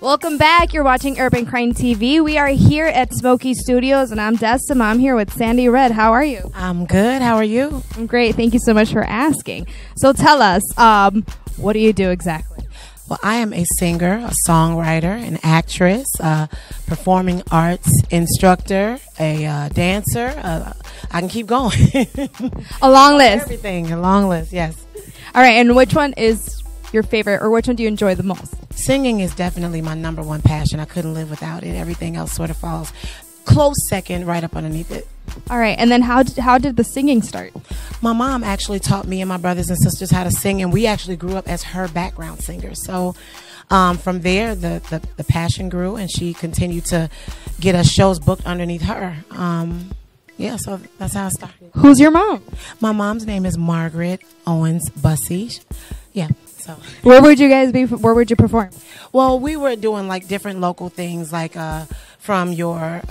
Welcome back. You're watching Urban Crime TV. We are here at Smoky Studios, and I'm Destin. I'm here with Sandy Red. How are you? I'm good. How are you? I'm great. Thank you so much for asking. So tell us, what do you do exactly? Well, I am a singer, a songwriter, an actress, performing arts instructor, a dancer. I can keep going. A long list. Everything. A long list, yes. All right. And which one is your favorite, or which one do you enjoy the most? Singing is definitely my number one passion. I couldn't live without it. Everything else sort of falls close second, right up underneath it. All right. And then how did the singing start? My mom actually taught me and my brothers and sisters how to sing, and we actually grew up as her background singers. So from there, the passion grew, and she continued to get us shows booked underneath her. Yeah, so that's how it started. Who's your mom? My mom's name is Margaret Owens Bussey. Yeah. So where would you guys be? Where would you perform? Well, we were doing like different local things, like from your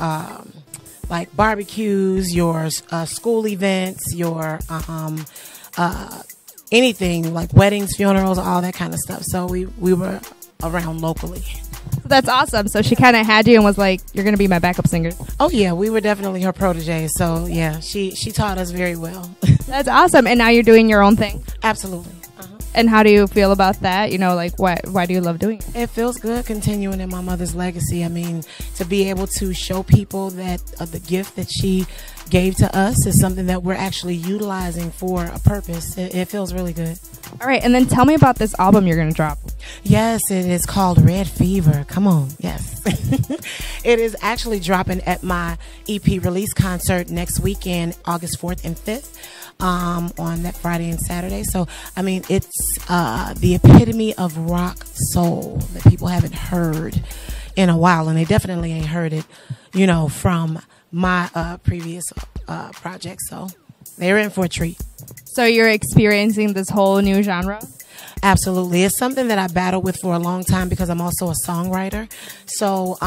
like barbecues, your school events, your anything like weddings, funerals, all that kind of stuff. So we were around locally. That's awesome. So she kind of had you and was like, "You're going to be my backup singer." Oh yeah, we were definitely her protege. So yeah, she taught us very well. That's awesome. And now you're doing your own thing. Absolutely. And how do you feel about that? You know, like why do you love doing it? It feels good continuing in my mother's legacy. I mean, to be able to show people that the gift that she gave to us is something that we're actually utilizing for a purpose. It feels really good. All right. And then tell me about this album you're going to drop. Yes, it is called Red Fever. Come on. Yes. It is actually dropping at my EP release concert next weekend, August 4th and 5th. On that Friday and Saturday. So, I mean, it's the epitome of rock soul that people haven't heard in a while, and they definitely ain't heard it, you know, from my previous projects. So they're in for a treat. So you're experiencing this whole new genre? Absolutely. It's something that I battled with for a long time because I'm also a songwriter. So,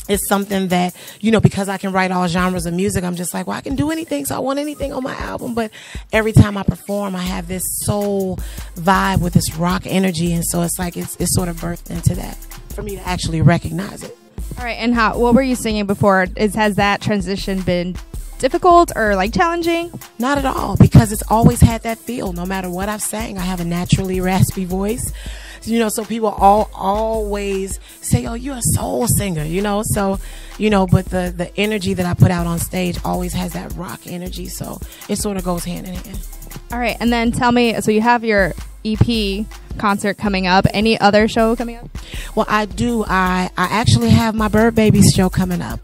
it's something that, you know, because I can write all genres of music, I'm just like, well, I can do anything, so I want anything on my album. But every time I perform, I have this soul vibe with this rock energy, and so it's like it's sort of birthed into that for me to actually recognize it. All right, and what were you singing before? Has that transition been difficult or like challenging? Not at all, because it's always had that feel. No matter what I've sang, I have a naturally raspy voice. You know, so people always say, "Oh, you're a soul singer," you know. So, you know, but the energy that I put out on stage always has that rock energy. So it sort of goes hand in hand. All right, and then tell me. So you have your EP concert coming up. Any other show coming up? Well, I do. I actually have my Bird Babies show coming up.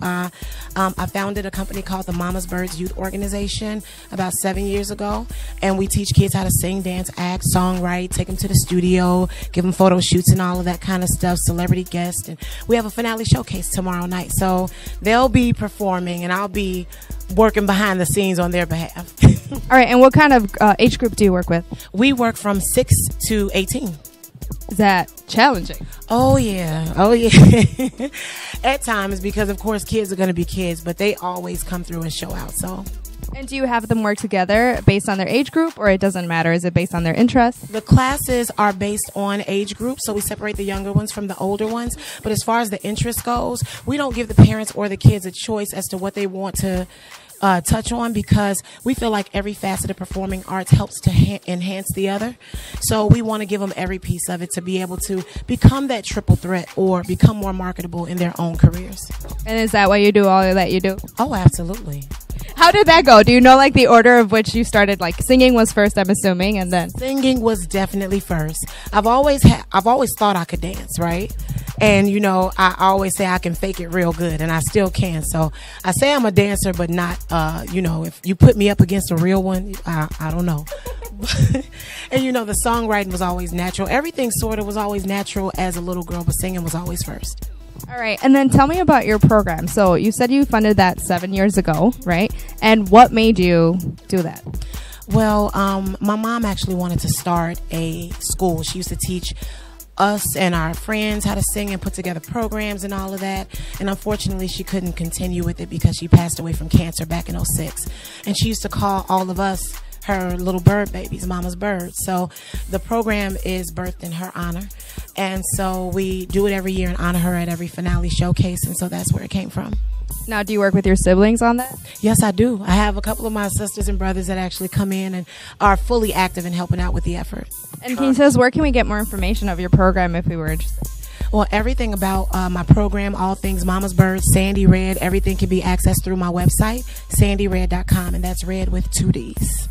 I founded a company called the Mama's Birds Youth Organization about 7 years ago, and we teach kids how to sing, dance, act, songwrite, take them to the studio, give them photo shoots and all of that kind of stuff, celebrity guests, and we have a finale showcase tomorrow night. So they'll be performing, and I'll be working behind the scenes on their behalf. All right, and what kind of age group do you work with? We work from 6 to 18. Is that challenging? Oh yeah, oh yeah. At times, because of course kids are going to be kids, but they always come through and show out. So. And do you have them work together based on their age group, or it doesn't matter? Is it based on their interests? The classes are based on age group, so we separate the younger ones from the older ones. But as far as the interest goes, we don't give the parents or the kids a choice as to what they want to touch on, because we feel like every facet of performing arts helps to enhance the other. So we want to give them every piece of it to be able to become that triple threat or become more marketable in their own careers. And is that why you do all that you do? Oh, absolutely. How did that go? Do you know like the order of which you started? Like singing was first, I'm assuming, and then singing was definitely first. I've always thought I could dance, right? And you know, I always say I can fake it real good, and I still can. So I say I'm a dancer, but not. You know, if you put me up against a real one, I don't know. And you know, the songwriting was always natural. Everything sort of was always natural as a little girl, but singing was always first. All right, and then tell me about your program. So you said you funded that 7 years ago, right? And what made you do that? Well, my mom actually wanted to start a school. She used to teach us and our friends how to sing and put together programs and all of that. And unfortunately, she couldn't continue with it because she passed away from cancer back in '06. And she used to call all of us her little bird babies, Mama's Birds. So the program is birthed in her honor. And so we do it every year and honor her at every finale showcase. And so that's where it came from. Now, do you work with your siblings on that? Yes, I do. I have a couple of my sisters and brothers that actually come in and are fully active in helping out with the effort. And can you tell us, where can we get more information of your program if we were interested? Well, everything about my program, all things Mama's Birds, Sandy Red, everything can be accessed through my website, sandyred.com, and that's red with 2 Ds.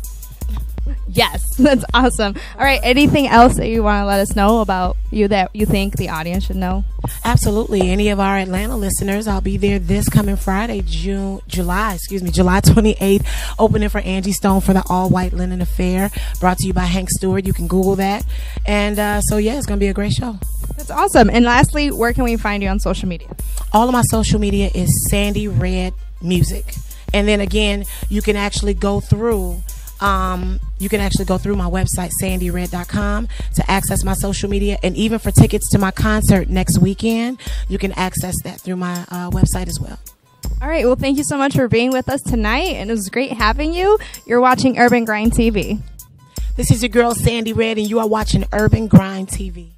Yes, that's awesome. All right, anything else that you want to let us know about you that you think the audience should know? Absolutely. Any of our Atlanta listeners, I'll be there this coming Friday, July 28th, opening for Angie Stone for the All White Linen Affair, brought to you by Hank Stewart. You can Google that. And so, yeah, it's going to be a great show. That's awesome. And lastly, where can we find you on social media? All of my social media is Sandy Red Music. And then again, you can actually go through my website, sandyred.com, to access my social media. And even for tickets to my concert next weekend, you can access that through my website as well. All right. Well, thank you so much for being with us tonight. And it was great having you. You're watching Urban Grind TV. This is your girl, Sandy Red, and you are watching Urban Grind TV.